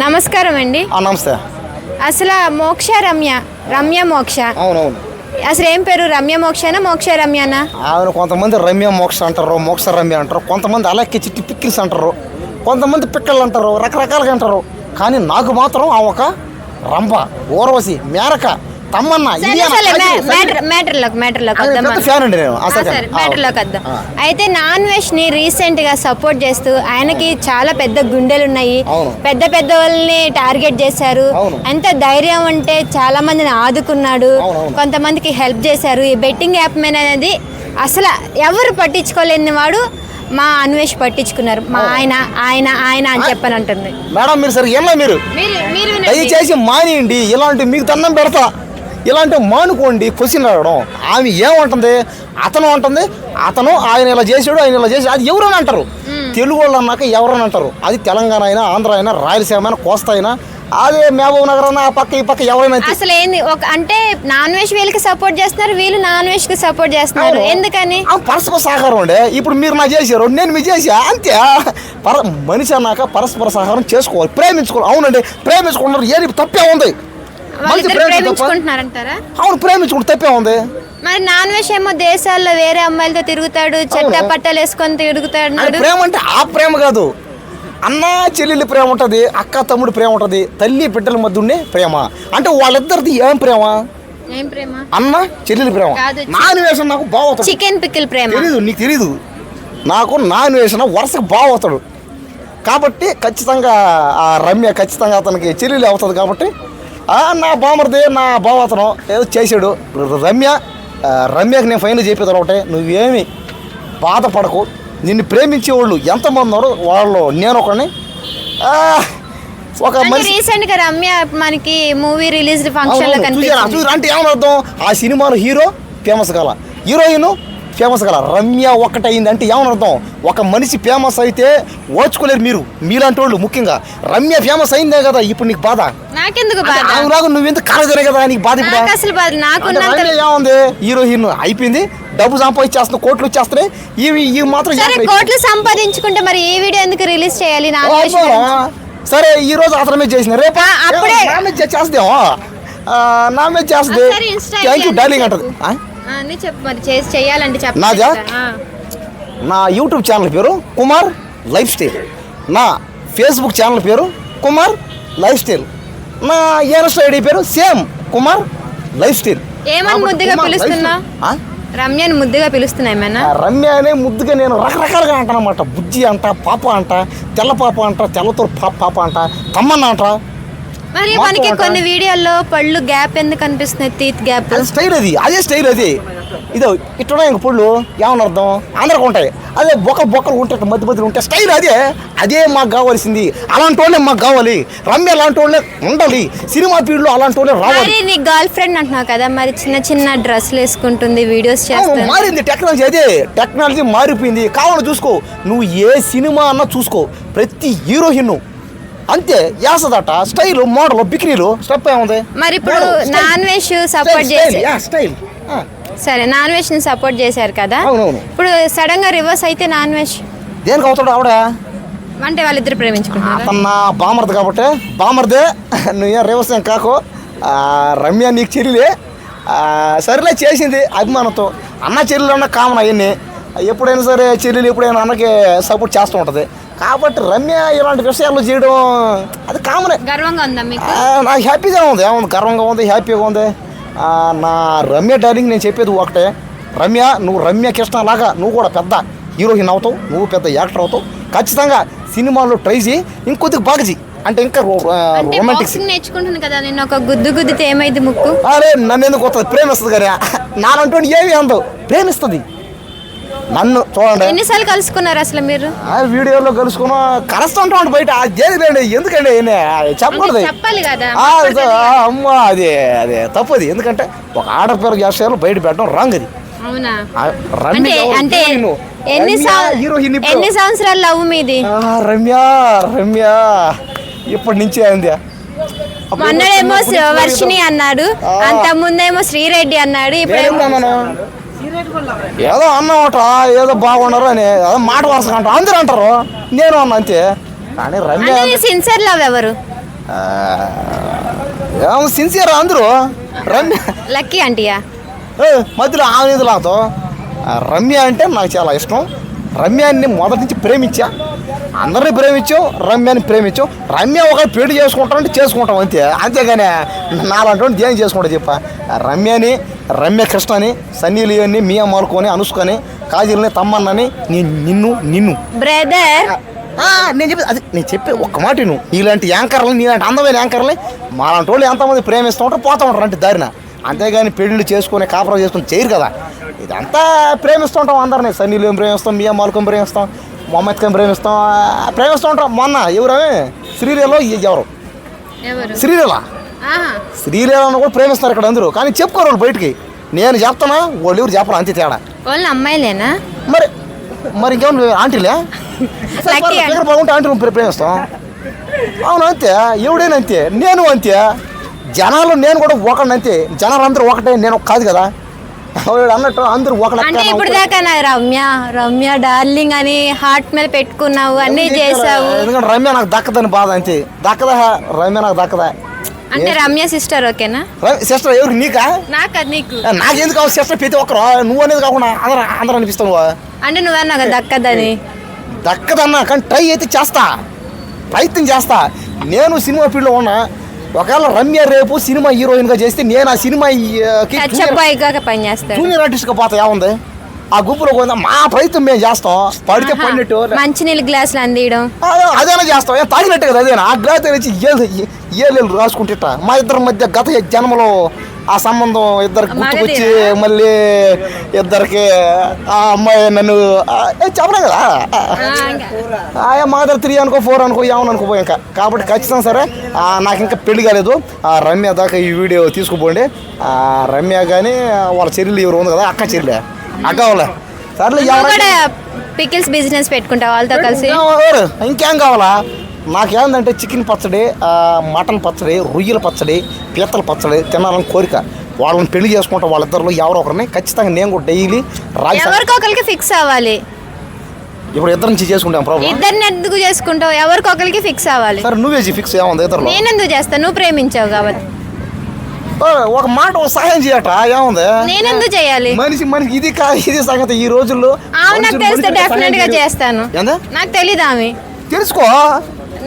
నమస్కారం అండి. నమస్తే. అసలు మోక్ష రమ్య మోక్ష అవునవును. అసలు ఏం పేరు? రమ్య మోక్షనా మోక్ష రమ్యనా? ఆమెను కొంతమంది రమ్య మోక్ష అంటారు, మోక్ష రమ్య అంటారు, కొంతమంది అలాగే చిట్టి పిక్కిల్స్ అంటారు, కొంతమంది పిక్కలు అంటారు, రకరకాలుగా అంటారు. కానీ నాకు మాత్రం ఆ ఒక రంభ, ఊర్వశి, మేరక, తమ్మన్న అయితే నాన్ వెజ్ ని రీసెంట్ గా సపోర్ట్ చేస్తూ ఆయనకి చాలా పెద్ద గుండెలు ఉన్నాయి, పెద్ద పెద్ద వాళ్ళని టార్గెట్ చేశారు. ఎంత ధైర్యం అంటే చాలా మందిని ఆదుకున్నాడు, కొంతమందికి హెల్ప్ చేశారు. ఈ బెట్టింగ్ యాప్ మీద అనేది అసలు ఎవరు పట్టించుకోలేని వాడు మా అన్వేష్ పట్టించుకున్నారు. మా ఆయన ఆయన ఆయన అని చెప్పని అంటుంది. మేడం మీరు సరే ఏమో మీరు దయచేసి మానేయండి, ఇలాంటి మీకు దండం పెడతా, ఇలాంటి మానుకోండి. క్వశ్చన్ అడగడం ఆమె ఏమంటుంది, అతను అంటుంది, అతను ఆయన ఇలా చేసాడు, ఆయన ఇలా చేసాడు, అది ఎవరని అంటారు. తెలుగు వాళ్ళు అన్నాక ఎవరని అంటారు. అది తెలంగాణ అయినా, ఆంధ్ర అయినా, రాయలసీమ అయినా, కోస్తా అయినా, అదే మహబూబ్ నగర్ అయినా, ఆ పక్క ఈ పక్క ఎవరైనా. అసలు ఏంది అంటే నాన్ వెజ్ వీళ్ళకి సపోర్ట్ చేస్తున్నారు, వీళ్ళు నాన్ వెజ్ కి సపోర్ట్ చేస్తున్నారు. ఎందుకని? పరస్పర సహకారం అండి. ఇప్పుడు మీరు నా చేశారు, నేను మీరు చేసా, అంతే. మనిషి అన్నాక పరస్పర సహకారం చేసుకోవాలి, ప్రేమించుకోవాలి. అవునండి, ప్రేమించుకుంటున్నారు, ఏది తప్పే ఉంది. అవును, ప్రేమించుకుంటే తప్పే ఉంది. మరి నాన్ వెజ్ ఏమో దేశాల్లో వేరే అమ్మాయిలతో తిరుగుతాడు, చెట్ట పట్టాలు వేసుకొని తిరుగుతాడు. ప్రేమ అంటే ఆ ప్రేమ కాదు, అన్న చెల్లెలి ప్రేమ ఉంటుంది, అక్క తమ్ముడు ప్రేమ ఉంటుంది, తల్లి బిడ్డల మధ్య ఉండే ప్రేమ. అంటే వాళ్ళిద్దరిది ఏం ప్రేమ? అన్న చెల్లెలి ప్రేమ. నాన్ వేషన్ నాకు బాగుతాడు, చికెన్ పికిల్ ప్రేమ తెలీదు, నీకు తెలీదు. నాకు నాన్ వేసిన వరుసకు బాగుతాడు కాబట్టి ఖచ్చితంగా ఆ రమ్య ఖచ్చితంగా అతనికి చెల్లెలి అవుతుంది. కాబట్టి నా బామర్దే, నా బావతనం ఏదో చేసాడు. రమ్యకి నేను ఫైనల్ చెప్పేది ఒకటే, నువ్వేమి బాధపడకు. నిన్ను ప్రేమించేవాళ్ళు ఎంతమంది ఉన్నారు, వాళ్ళు నేను ఒకని. ఒక రీసెంట్ గా రమ్య మనకి మూవీ రిలీజ్ ఫంక్షన్ లో అంటే ఏమర్థం, ఆ సినిమాలో హీరో ఫేమస్ కాల, హీరోయిన్ ఫేమస్ కాల, రమ్య ఒక్కటైంది అంటే ఏమర్థం, ఒక మనిషి ఫేమస్ అయితే ఓర్చుకోలేరు మీరు, మీలాంటి వాళ్ళు ముఖ్యంగా. రమ్య ఫేమస్ అయిందే కదా ఇప్పుడు నీకు బాధ. నాకెందుకు బాధ? నువ్వెందుకు కాలేజనే కదా నీకు బాధ. ఇప్పుడు ఏముంది, హీరోయిన్ అయిపోయింది, డబ్బు సంపాదించేస్తున్నా, కోట్లు వచ్చేస్తున్నాయి. ఇవి మాత్రం కోట్లు సంపాదించుకుంటే మరి ఈ వీడియో ఎందుకు రిలీజ్ చేయాలి? సరే ఈ రోజు అతని మీద చేసిన, రేపు చేస్తామో నా మీద చేస్తుంది. థ్యాంక్ యూ డార్లింగ్ అంటది. నాదా నా యూట్యూబ్ ఛానల్ పేరు కుమార్ లైఫ్ స్టైల్, నా ఫేస్బుక్ ఛానల్ పేరు కుమార్ లైఫ్ స్టైల్, నా ఇన్స్టా ఐడి పేరు సేమ్ కుమార్ లైఫ్ స్టైల్. ఏమని ముద్దుగా పిలుస్తున్నా? రమ్యని ముద్దుగా పిలుస్తున్నా? రమ్య అనే ముద్దుగా నేను రకరకాలుగా అంటానమాట. బుజ్జి అంట, పాప అంట, తెల్ల పాప అంట, తెల్లతో పాప అంట, తమ్మన్న అంట. మరి మనకి కొన్ని వీడియోల్లో పళ్ళు గ్యాప్ ఎందుకు అనిపిస్తుంది? టీత్ గ్యాప్ స్టైల్ అది, అదే స్టైల్ అది. ఇదో ఇట్లా ఇంక పళ్ళు ఏమని అర్థం, అందరికి ఉంటాయి. అదే బొక్కలు ఉంటాయి, మధ్య మధ్యలో ఉంటాయి, స్టైల్ అదే. అదే మాకు కావాల్సింది, అలాంటి వాళ్ళే మాకు కావాలి. రమ్య అలాంటి వాళ్ళే ఉండాలి, సినిమా ఫీల్డ్ లో అలాంటి వాళ్ళే రావాలి. నీ గర్ల్ ఫ్రెండ్ అంటున్నావు కదా, మరి చిన్న చిన్న డ్రెస్లు వేసుకుంటుంది, వీడియోస్ చేస్తుంది. మారింది టెక్నాలజీ, అదే టెక్నాలజీ మారిపోయింది. కావాలని చూసుకో, నువ్వు ఏ సినిమా అన్నా చూసుకో, ప్రతి హీరోయిన్ అంతే వేస్తుందట. స్టైల్, మోడల్, బిక్నీలు, స్టెప్ ఏముంది. మరి ఇప్పుడు నాన్ వెజ్ సపోర్ట్ స్టైల్. సరే, నాన్ వెజ్ ని సపోర్ట్ చేశారు కదా, ఇప్పుడు సడన్ గా రివర్స్ అయితే నాన్ వెజ్ దేనికి అవుతాడు? ఆవిడ అంటే వాళ్ళిద్దరు ప్రేమించుకుంటారు. అతన్న బామర్ది కాబట్టి బామర్దే, నువ్వేం రివర్స్ ఏం కాకు. రమ్య నీకు చెల్లిలే, సరేలే చేసింది అభిమానంతో. అన్న చెల్లెలు అన్న కామన్ అవన్నీ, ఎప్పుడైనా సరే చెల్లెలు ఎప్పుడైనా అన్నకి సపోర్ట్ చేస్తూ ఉంటుంది. కాబట్టి రమ్య ఇలాంటి విషయాలు చేయడం అది కామనే. గర్వంగా ఉందా మీకు? నాకు హ్యాపీగా ఉంది, ఏముంది, గర్వంగా ఉంది, హ్యాపీగా ఉంది. నా రమ్య డార్లింగ్ నేను చెప్పేది ఒకటే, రమ్య నువ్వు రమ్య కృష్ణ లాగా నువ్వు కూడా పెద్ద హీరోయిన్ అవుతావు, నువ్వు పెద్ద యాక్టర్ అవుతావు. ఖచ్చితంగా సినిమాల్లో ట్రై చేయి, ఇంకొద్దిగా బాగా చేయి. అంటే ఇంకా రొమాంటిక్స్ నేర్చుకుంటుంది కదా, నేను ఒక గుద్దితే ఏమైంది ముక్కు? అరే నన్ను ఎందుకు వస్తుంది, ప్రేమిస్తుంది కానీ నానంటూ ఏమి అందవు, ప్రేమిస్తుంది నన్ను. చూడండి ఎన్నిసార్లు కలుసుకున్నారు అసలు మీరు? వీడియోలో కలుసుకున్నా, కలుస్తుంటా బయట. అదేండి ఎందుకండి చెప్పకూడదు, అమ్మ అది అదే తప్పది. ఎందుకంటే ఒక ఆడపిల్ల చేస్తారు బయట పెట్టడం రాంగ్ అది. అంటే ఎన్ని సంవత్సరాలు లవ్ మీది? రమ్య ఇప్పటి నుంచి అయింది. మొన్నడేమో వర్షిణి అన్నాడు, అంత ముందేమో శ్రీరెడ్డి అన్నాడు, ఇప్పుడు ఏదో అన్నమాట, ఏదో బాగున్నారు అని ఏదో మాట వరుసగా అంటారు, అందరూ అంటారు, నేను అన్నా అంతే. కానీ రమ్య సిన్సియర్ లవ్ ఎవరు? ఏమో సిన్సియర్ అందరూ రమ్య లక్కీ ఆంటీయా? మధ్యలో ఆమెది లాతో రమ్య అంటే నాకు చాలా ఇష్టం. రమ్యాన్ని మొదటి నుంచి ప్రేమించా, అందరినీ ప్రేమించాం, రమ్యాన్ని ప్రేమించాం. రమ్య ఒక పెళ్లి చేసుకుంటామంటే చేసుకుంటాం అంతే, అంతేగాని నాలంటే దేని చేసుకుంటా చెప్ప. రమ్య కృష్ణని, సన్నీ లియోని, మియా మాల్కోని, అనుష్కని, కాజల్ని, తమ్మన్నని, నిన్ను బ్రదర్ నేను చెప్పే ఒక్క మాట నువ్వు. నీలాంటి యాంకర్లని, నీలాంటి అందమైన యాంకర్లని మాలాంటి వాళ్ళు ఎంతమంది ప్రేమిస్తూ ఉంటారు, పోతూ ఉంటారు అంటే దారిన. అంతేగాని పెళ్ళిళ్ళు చేసుకొని కాపురం చేసుకొని చేయరు కదా. ఇదంతా ప్రేమిస్తుంటాం అందరినీ. సన్నీ లియోని ప్రేమిస్తాం, మియా మాల్కోని ప్రేమిస్తాం, మొహమ్మద్ ఖాన్ ప్రేమిస్తూ ఉంటాం. మొన్న ఎవరమే శ్రీలీలలో ఎవరు శ్రీలీలను కూడా ప్రేమిస్తారు ఇక్కడ అందరూ, కానీ చెప్పుకోరు వాళ్ళు బయటికి. నేను చెప్తానా, వాళ్ళు ఎవరు చెప్పాలి, అంతే తేడా. వాళ్ళ అమ్మాయిలేనా? మరి ఇంకేమన్నా ఆంటీలే దగ్గర బాగుంటే ఆంటీలు ప్రేమిస్తాం. అవును అంతే, ఎవడైనా అంతే, నేను అంతే. జనాలు నేను కూడా ఒకడిని అంతే. జనాలు అందరూ ఒకటే, నేను కాదు కదా అన్నట్టు అందరూ ఒకటే. అంటే ఇప్పుడు దాకా నాకు రమ్య డార్లింగ్ అని హార్ట్ మీద పెట్టుకున్నావు, అన్ని చేసావు. ఎందుకంటే రమ్య నాకు దక్కదని బాధ అంతే. దక్కదా రమ్య నాకు దక్కదా అంటే రమ్య సిస్టర్ ఓకేనా? సిస్టర్ ఎవరు నీకా? నీకు నాకెందుకు కావాలి సిస్టర్? ప్రతి ఒక్కరు నువ్వు అనేది కాకుండా అందరూ అనిపిస్తావు నువ్వు. అంటే నువ్వన్నా నాకు దక్కదని. దక్కదన్నా కానీ ట్రై అయితే చేస్తా, ప్రయత్నం చేస్తా. నేను సినిమా ఫీల్డ్లో ఉన్నా. ఒకవేళ రమ్య రేపు సినిమా హీరోయిన్గా చేస్తే నేను ఆ సినిమాకి జూనియర్ ఆర్టిస్ట్గా పోతా. ఏముంది ఆ గుంపులో పోయిందా? మా ప్రయత్నం మేము చేస్తాం. పడితే పడినట్టు మంచినీళ్ళు గ్లాసులు అందియడం అదేనా చేస్తాం. ఏం తాగినట్టు కదా అదేనా? ఆ గ్లాస్ తెచ్చి ఏళ్ళు రాసుకుంటా. మా ఇద్దరి మధ్య గత జన్మలో ఆ సంబంధం ఇద్దరికి గుర్తుకొచ్చి మళ్ళీ ఇద్దరికి ఆ అమ్మాయి నన్ను చెప్పలేం కదా. మా దగ్గర 3 అనుకో 4 అనుకో ఏమని అనుకోపోయి ఇంకా. కాబట్టి ఖచ్చితంగా సరే నాకు ఇంకా పెళ్లి కాలేదు. రమ్య దాకా ఈ వీడియో తీసుకుపోండి. రమ్య కానీ వాళ్ళ చెల్లెలు ఎవరు ఉంది కదా, అక్క చెల్లె అక్క వాళ్ళ సర్లే. పికిల్స్ బిజినెస్ పెట్టుకుంటా వాళ్ళతో కలిసి. ఇంకేం కావాలా? నాకేందంటే చికెన్ పచ్చడి, మటన్ పచ్చడి, రొయ్యల పచ్చడి, పీతల పచ్చడి తినాలని కోరిక. వాళ్ళని పెళ్లి చేసుకుంటా. వాళ్ళిద్దరిలో ఎవరో ఒకరిని ఖచ్చితంగా నేను కూడా డైలీ ఎవరికొకరికి ఫిక్స్ అవ్వాలి. ఇప్పుడు ఇద్దరు నుంచి చేసుకుంటాం ప్రాబ్లం. ఇద్దరిని ఎందుకు చేసుకుంటావు? ఎవరికొకరికి ఫిక్స్ అవ్వాలి. సరే నువ్వే ఫిక్స్ ఏముంది ఇద్దరు? నేను ఎందుకు చేస్తాను? నువ్వు ప్రేమించావు కాబట్టి. ఒక మాట సహాయం చేయట ఏముంది? నేను ఎందుకు చేయాలి? మనిషికి ఇది ఇది సంగతి ఈ రోజుల్లో. నాకు తెలిస్తే డెఫినెట్ గా చేస్తాను. నాకు తెలీదు ఆమె. తెలుసుకో.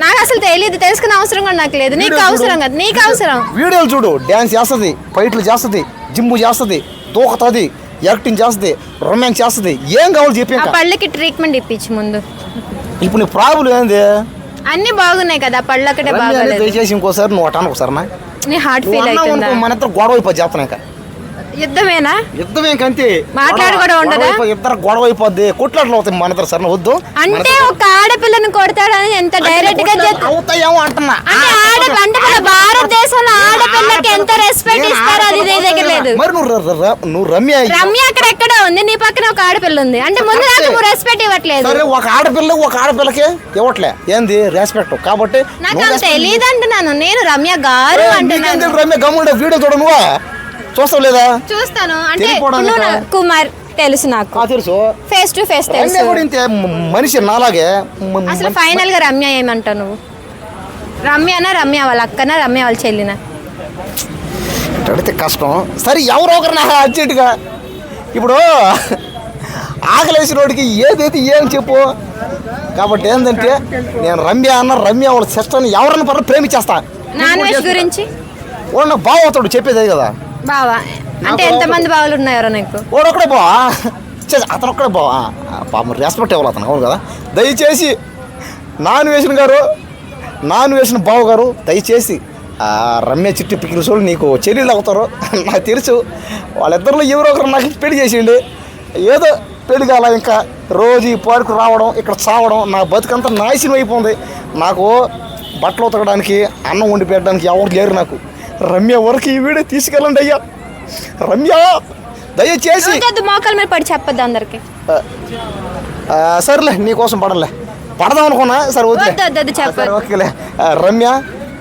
నాకు అసలు తెలియదు, తెలుసుకునే అవసరం కూడా నాకు లేదు. నీకు అవసరం కదా, నీకు అవసరం. వీడియోలు చూడు, డ్యాన్స్ చేస్తుంది, ఫైట్లు చేస్తుంది, జిమ్ చేస్తుంది, దూకుతుంది, యాక్టింగ్ చేస్తుంది, రొమాన్స్ చేస్తుంది. ఏం కావాలి చెప్పి పళ్ళకి ట్రీట్మెంట్ ఇప్పించి ముందు. ఇప్పుడు నీ ప్రాబ్లం ఏంది? అన్ని బాగున్నాయి కదా, పళ్ళకటే బాగాలేదు. దయచేసి ఇంకోసారి నువ్వు అటాను ఒకసారి నా నీ హార్ట్ ఫీల్ అవుతుందా? మన ఇద్దరు గొడవ అయిపోద్ది చెప్తాను. యుద్ధమేనా? యుద్ధమే కంతే. మాట్లాడుకోవడం ఉండదా? ఇద్దరు గొడవ అయిపోద్ది, కొట్లాట్లు అవుతాయి మన ఇద్దరు. సరే వద్దు. అంటే ఒక ఆడపిల్లని కొడతాడని ఎంత డైరెక్ట్ గా అవుతాయేమో అంటున్నా. అంటే భారతదేశంలో ఆడపిల్లకి ఎంత రెస్పెక్ట్ ఇస్తారో అది నీ దగ్గర లేదు. మరి నువ్వు రమ్య అక్కడ ఎక్కడో ఉంది, నీ పక్కన ఒక ఆడపిల్ల ఉంది. అంటే ముందు నాకు నువ్వు రెస్పెక్ట్ ఇవ్వట్లేదు. ఒక ఆడపిల్లకి ఇవ్వట్లే ఏంది రెస్పెక్ట్? కాబట్టి నాకు తెలియదు అంటున్నాను. నేను రమ్య గారు అంటున్నాను. రమ్య గమ్ముండే వీడియో చూడ నువ్వు చూస్తావు లేదా? చూస్తాను. అంటే కుమార్ తెలుసు, నాకు తెలుసు, ఫేస్ టు ఫేస్ తెలుసు. మనిషి నాలాగే. అసలు ఫైనల్ గా రమ్య ఏమంటావు నువ్వు? రమ్యనా, రమ్య వాళ్ళ అక్కనా, రమ్య వాళ్ళ చెల్లినా? అడిగితే కష్టం. సరే ఎవరో ఒకరు నాకు అర్జెంటుగా. ఇప్పుడు ఆకలేసిన వాడికి ఏదైతే ఏం చెప్పు. కాబట్టి ఏంటంటే నేను రమ్య వాళ్ళ సిస్టర్ని ఎవరన్నా పర్లేదు ప్రేమించేస్తా. నాన్ వెజ్ గురించి వాడు బావ అవుతాడు చెప్పేదే కదా. బావా అంటే ఎంతమంది బావలు ఉన్నాయో నీకు? వాడు ఒక్కడే బావా, అతను ఒక్కడే బావా. పాపం రెస్పెక్ట్ ఇవ్వాలి అతను. అవును కదా. దయచేసి నాన్ వేసిన బావ గారు దయచేసి రమ్య చిట్టి పిక్కిలి చూడు, నీకు చెల్లెళ్ళు అవుతారు నాకు తెలుసు. వాళ్ళిద్దరిలో ఎవరో ఒకరు నాకు పెళ్లి చేసిండి. ఏదో పెళ్లి కాల ఇంకా రోజు ఈ పార్కు రావడం, ఇక్కడ చావడం, నా బతుకంతా నాశనం అయిపోయింది. నాకు బట్టలు ఉతకడానికి, అన్నం వండి పెట్టడానికి ఎవరు లేరు నాకు. రమ్య వరకు ఈ వీడియో తీసుకెళ్ళండి అయ్యా. రమ్య దయచేసి మోకాల మీద పడి చెప్పద్దు అందరికి. సరేలే నీకోసం పడదాం అనుకున్నా. సరే వద్దు ఓకేలే. రమ్య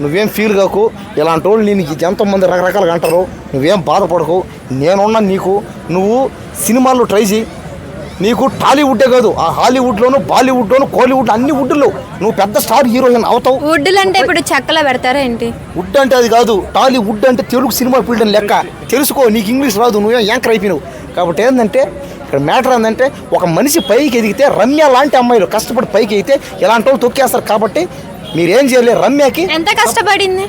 నువ్వేం ఫీల్ కాకు. ఇలాంటి వాళ్ళు నేను ఎంతోమంది రకరకాలుగా అంటారు. నువ్వేం బాధపడకు. నేనున్నా నీకు. నువ్వు సినిమాల్లో ట్రై చేయి. నీకు టాలీవుడ్డే కాదు, ఆ హాలీవుడ్లోను, బాలీవుడ్లోను, కోలీవుడ్ అన్ని వుడ్లో నువ్వు పెద్ద స్టార్ హీరోయిన్ అవుతావు. వుడ్లు అంటే ఇప్పుడు చెక్కలో పెడతారా ఏంటి? వుడ్ అంటే అది కాదు, టాలీవుడ్ అంటే తెలుగు సినిమా ఫీల్డ్ అని లెక్క. తెలుసుకో, నీకు ఇంగ్లీష్ రాదు, నువ్వే యాంకర్ అయిపోయినావు. కాబట్టి ఏంటంటే ఇక్కడ మ్యాటర్ ఏంటంటే ఒక మనిషి పైకి ఎదిగితే, రమ్య లాంటి అమ్మాయిలు కష్టపడి పైకి అయితే ఇలాంటి వాళ్ళు తొక్కేస్తారు. కాబట్టి మీరేం చేయలేదు. రమ్యకి ఎంత కష్టపడింది,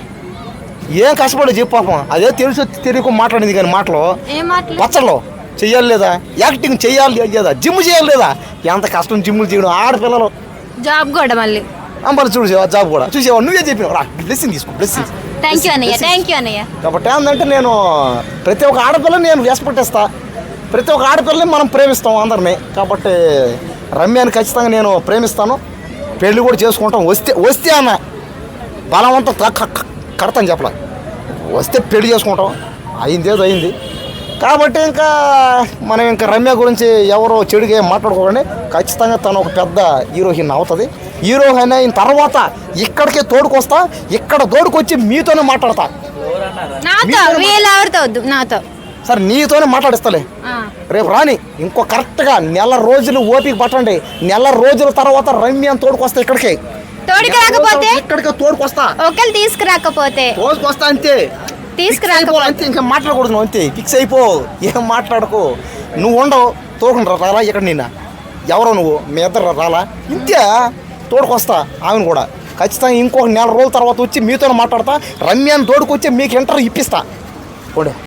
ఏం కష్టపడో చెప్పు పాపం. అదే తెలుసు తెలియక మాట్లాడింది కానీ మాటలో ఏం మాటలు? పచ్చలో చెయ్యాలి లేదా, యాక్టింగ్ చెయ్యాలి లేదా, జిమ్ చేయాలి లేదా, ఎంత కష్టం జిమ్లు చేయడం. ఆడపిల్లలు జాబ్ కూడా మళ్ళీ అంబలు చూసేవా, జాబ్ కూడా చూసేవా, నువ్వే చెప్పినావు. బ్లెస్సింగ్ తీసుకో, బ్లెస్సింగ్. థ్యాంక్ యూ అన్నయ్య, థ్యాంక్ యూ అన్నయ్య. కాబట్టి ఏంటంటే నేను ప్రతి ఒక్క ఆడపిల్లని నేను రెస్పెక్ట్ ఇస్తా, ప్రతి ఒక్క ఆడపిల్లని మనం ప్రేమిస్తాం అందరినీ. కాబట్టి రమ్యాని ఖచ్చితంగా నేను ప్రేమిస్తాను, పెళ్ళి కూడా చేసుకుంటాం. వస్తే అన్న బలవంతం కడతాను చెప్పలే, వస్తే పెళ్లి చేసుకుంటాం. అయిందేదో అయింది. కాబట్టి ఇంకా మనం ఇంకా రమ్య గురించి ఎవరో చెడుగా మాట్లాడుకోకండి. ఖచ్చితంగా తను ఒక పెద్ద హీరోయిన్ అవుతుంది. హీరోయిన్ అయిన తర్వాత ఇక్కడికే తోడుకొస్తా, ఇక్కడ తోడుకొచ్చి మీతోనే మాట్లాడతా. నాతో వీళ్ళెవరితో వద్దు, నాతో. సరే నీతోనే మాట్లాడిస్తలే. రేపు రాని ఇంకో కరెక్ట్గా నెల రోజులు ఓపిక పట్టండి. నెల రోజుల తర్వాత రమ్య తోడుకొస్తా ఇక్కడికే. తోడికి రాకపోతే ఇక్కడికే తోడుకొస్తా. ఒకళ్ళు తీసుకురాకపోతే తోడుకొస్తా అంతే. తీసుకురాకపోతే అంతే, ఇంకా మాట్లాడకూడదు నువ్వు, అంతే ఫిక్స్ అయిపో. ఏం మాట్లాడకు. నువ్వు ఉండవు, తోడుకుంటారా రాలా ఇక్కడ నిన్న ఎవరో నువ్వు, మీ ఇద్దరు రాలా, ఇంతే. తోడుకొస్తా ఆమెను కూడా ఖచ్చితంగా. ఇంకొక నెల రోజుల తర్వాత వచ్చి మీతోనే మాట్లాడతా. రమ్యాన్ని తోడుకొచ్చి మీకు ఇంటర్వ్యూ ఇప్పిస్తా.